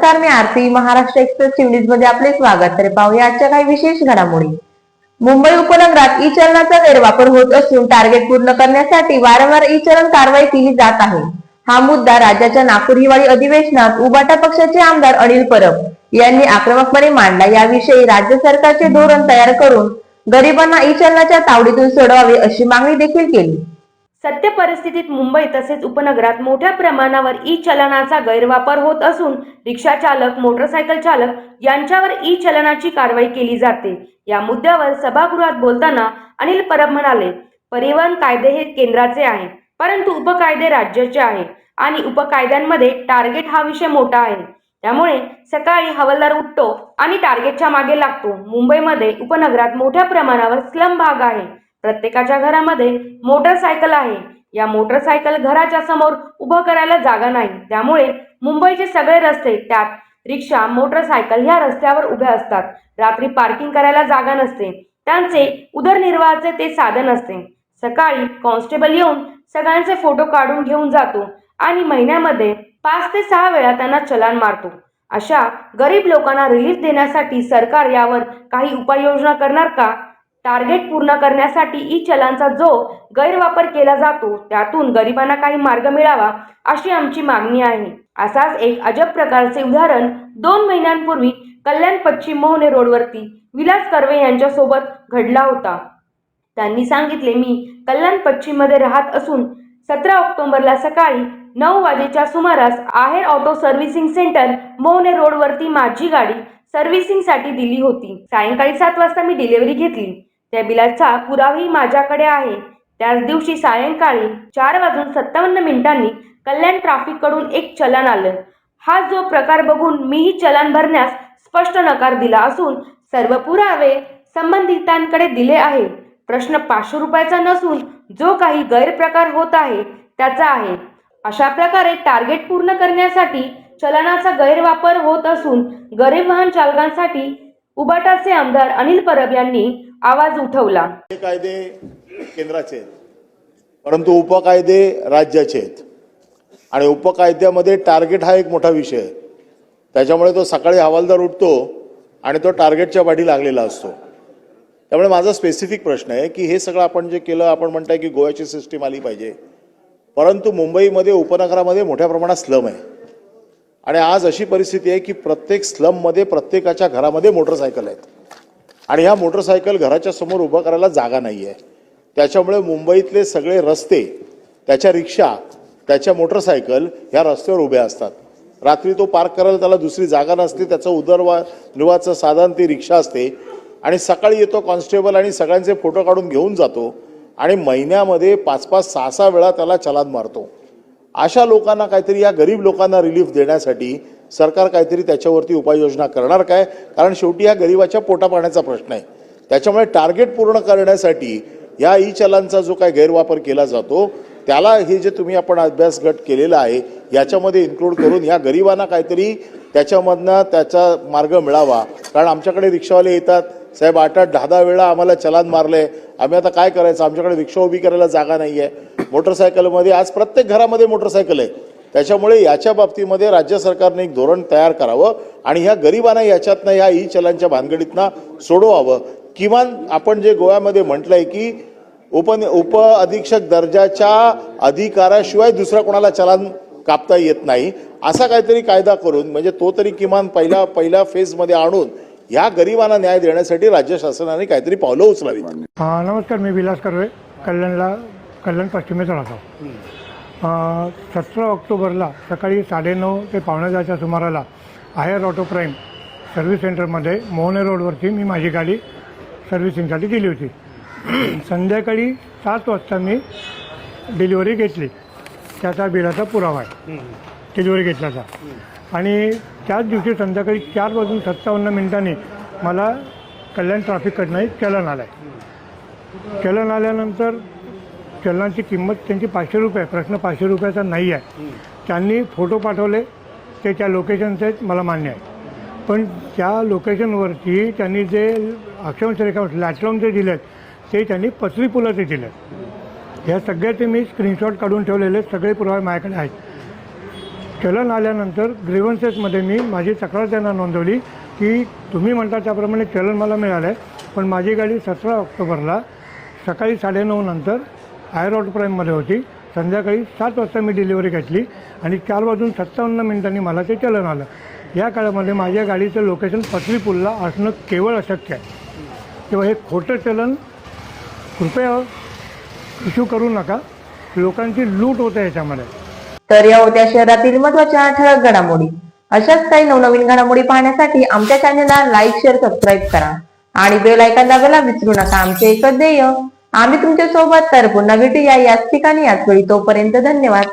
नमस्कार, मी आरती. Maharashtra express news मध्ये आपले स्वागत. तर पाहूया आजच्या काही विशेष घडामोडी. मुंबई उपनगरात ई चलनाचा गैरवापर होत असून टार्गेट पूर्ण करण्यासाठी वारंवार ई चलन कारवाई केली जात आहे. हा मुद्दा राज्याच्या नागपूर हिवाळी अधिवेशनात उबाटा पक्षाचे आमदार अनिल परब यांनी आक्रमकपणे मांडला. याविषयी राज्य सरकारचे धोरण तयार करून गरिबांना ई चलनाच्या तावडीतून सोडवावे अशी मागणी देखील केली. सत्य परिस्थितीत मुंबई तसेच उपनगरात मोठ्या प्रमाणावर ई चलनाचा गैरवापर होत असून रिक्षा चालक, मोटरसायकल चालक यांच्यावर ई चलनाची कारवाई केली जाते. या मुद्द्यावर सभागृहात बोलताना अनिल परब म्हणाले, परिवहन कायदे हे केंद्राचे आहे, परंतु उपकायदे राज्याचे आहे आणि उपकायद्यांमध्ये टार्गेट हा विषय मोठा आहे. त्यामुळे सकाळी हवालदार उठतो आणि टार्गेटच्या मागे लागतो. मुंबईमध्ये उपनगरात मोठ्या प्रमाणावर स्लम भाग आहे. प्रत्येकाच्या घरामध्ये मोटरसायकल आहे. या मोटरसायकल घराच्या समोर उभं करायला जागा नाही. त्यामुळे मुंबईचे सगळे रस्ते, त्यात रिक्षा, मोटरसायकल ह्या रस्त्यावर उभ्या असतात. रात्री पार्किंग करायला जागा नसते. त्यांचे उदरनिर्वाहाचे ते साधन असते. सकाळी कॉन्स्टेबल येऊन सगळ्यांचे फोटो काढून घेऊन जातो आणि महिन्यामध्ये 5 ते 6 वेळा त्यांना चलान मारतो. अशा गरीब लोकांना रिलीफ देण्यासाठी सरकार यावर काही उपाययोजना करणार का? टार्गेट पूर्ण करण्यासाठी ई चलनाचा जो गैरवापर केला जातो त्यातून गरिबांना काही मार्ग मिळावा अशी आमची मागणी आहे. असाच एक अजब प्रकारचे उदाहरण 2 महिन्यांपूर्वी कल्याण पश्चिम मोहने रोडवरती विलास कर्वे यांच्यासोबत घडला होता. त्यांनी सांगितले, मी कल्याण पश्चिम मध्ये राहत असून 17 ऑक्टोबरला सकाळी 9 वाजेच्या सुमारास आहेर ऑटो सर्व्हिसिंग सेंटर मोहने रोडवरती माझी गाडी सर्व्हिसिंगसाठी दिली होती. सायंकाळी 7 वाजता मी डिलिव्हरी घेतली. त्या बिलाचा पुरावाही माझ्याकडे आहे. त्याच दिवशी सायंकाळी 4:57 कल्याण ट्रॅफिक कडून एक चलन आलं. हा जो प्रकार बघून मीही चलन भरण्यास स्पष्ट नकार दिला असून सर्व पुरावे संबंधितांकडे दिले आहे. प्रश्न 500 रुपयाचा नसून जो काही गैरप्रकार होत आहे त्याचा आहे. अशा प्रकारे टार्गेट पूर्ण करण्यासाठी चलनाचा गैरवापर होत असून गरीब वाहन चालकांसाठी उबाटाचे आमदार अनिल परब यांनी आवाज उठवला. हे कायदे केंद्राचे आहेत, परंतु उपकायदे राज्याचे आहेत आणि उपकायद्यामध्ये टार्गेट हा एक मोठा विषय आहे. त्याच्यामुळे तो सकाळी हवालदार उठतो आणि तो टार्गेटच्या पाठी लागलेला असतो. त्यामुळे माझा स्पेसिफिक प्रश्न आहे की हे सगळं आपण जे केलं, आपण म्हणताय की गोव्याची सिस्टीम आली पाहिजे, परंतु मुंबईमध्ये उपनगरामध्ये मोठ्या प्रमाणात स्लम आहे आणि आज अशी परिस्थिती आहे की प्रत्येक स्लममध्ये प्रत्येकाच्या घरामध्ये मोटरसायकल आहेत आणि ह्या मोटरसायकल घराच्या समोर उभं करायला जागा नाही आहे. त्याच्यामुळे मुंबईतले सगळे रस्ते, त्याच्या रिक्षा, त्याच्या मोटरसायकल ह्या रस्त्यावर उभ्या असतात. रात्री तो पार्क करायला त्याला दुसरी जागा नसते. त्याचं उदरनिर्वाहाचं साधन ती रिक्षा असते आणि सकाळी येतो कॉन्स्टेबल आणि सगळ्यांचे फोटो काढून घेऊन जातो आणि महिन्यामध्ये 5-5, 6-6 वेळा त्याला चलान मारतो. अशा लोकांना काहीतरी, या गरीब लोकांना रिलीफ देण्यासाठी सरकार काहीतरी त्याच्यावरती उपाययोजना करणार काय? कारण शेवटी या गरिबाच्या पोटापाण्याचा प्रश्न आहे. त्याच्यामुळे टार्गेट पूर्ण करण्यासाठी या ई चलनाचा जो काही गैरवापर केला जातो त्याला हे जे तुम्ही आपण अभ्यास गट केलेला आहे याच्यामध्ये इन्क्लूड करून या गरिबांना काहीतरी त्याच्यामधनं त्याचा मार्ग मिळावा. कारण आमच्याकडे रिक्षावाले येतात, साहेब 8-8, 10-10 वेळा आम्हाला चलान मारले, आम्ही आता काय करायचं, आमच्याकडे रिक्षा उभी करायला जागा नाही आहे. मोटरसायकलमध्ये आज प्रत्येक घरामध्ये मोटरसायकल आहे. त्याच्यामुळे याच्या बाबतीमध्ये राज्य सरकारने एक धोरण तयार करावं आणि ह्या गरिबांना याच्यातनं ह्या ई चलनच्या भानगडीतनं सोडवावं. किमान आपण जे गोव्यामध्ये म्हटलंय की उप अधीक्षक दर्जाच्या अधिकाराशिवाय दुसऱ्या कोणाला चलान कापता येत नाही, असा काहीतरी कायदा करून म्हणजे तो तरी किमान पहिल्या फेजमध्ये आणून या गरिबांना न्याय देण्यासाठी राज्य शासनाने काहीतरी पावलं उचलावी. नमस्कार, मी विलास कर्वे, कल्याण पश्चिमेत राहतो. 17 ऑक्टोबरला सकाळी 9:30 ते 9:45च्या सुमाराला आहेर ऑटो प्राईम सर्व्हिस सेंटरमध्ये मोहने रोडवरती मी माझी गाडी सर्व्हिसिंगसाठी दिली होती. संध्याकाळी 7 वाजता मी डिलिव्हरी घेतली. त्याचा बिलाचा पुरावा आहे डिलिव्हरी घेतल्याचा. आणि त्याच दिवशी संध्याकाळी 4:57 मला कल्याण ट्रॅफिककडनं एक चलन आलं आहे. चलन आल्यानंतर चलनाची किंमत त्यांची 500 रुपये. प्रश्न 500 रुपयाचा नाही आहे. त्यांनी फोटो पाठवले, ते त्या लोकेशनचे आहेत, मला मान्य आहे. पण त्या लोकेशनवरती त्यांनी जे अक्षररेखा लॅटलाऊन जे दिले आहेत ते त्यांनी पसरी पुलाचे दिले आहेत. ह्या सगळ्याचे मी स्क्रीनशॉट काढून ठेवलेले सगळे पुरावे माझ्याकडे आहेत. चलन आल्यानंतर ग्रीव्हन्सेसमध्ये मी माझी तक्रार त्यांना नोंदवली की तुम्ही म्हणता त्याप्रमाणे चलन मला मिळालं आहे, पण माझी गाडी 17 ऑक्टोबरला सकाळी 9:30 नंतर हायर ऑटो प्राईममध्ये होती. संध्याकाळी 7 वाजता मी डिलिव्हरी घेतली आणि 4:57 मला ते चलन आलं. या काळामध्ये माझ्या गाडीचं लोकेशन पटली पुलला असणं केवळ अशक्य आहे. तेव्हा हे खोटं चलन कृपया इश्यू करू नका. लोकांची लूट होते याच्यामध्ये. तर या होत्या शहरातील महत्त्वाच्या ठळक घडामोडी. अशाच काही नवनवीन घडामोडी पाहण्यासाठी आमच्या चॅनलला लाईक, शेअर, सबस्क्राईब करा आणि बेल आयकॉन दाबायला विसरू नका. आमचे एकच ध्येय आम्ही तुमच्या सोबत. तर पुन्हा भेटूया याच ठिकाणी याच वेळी. तोपर्यंत धन्यवाद.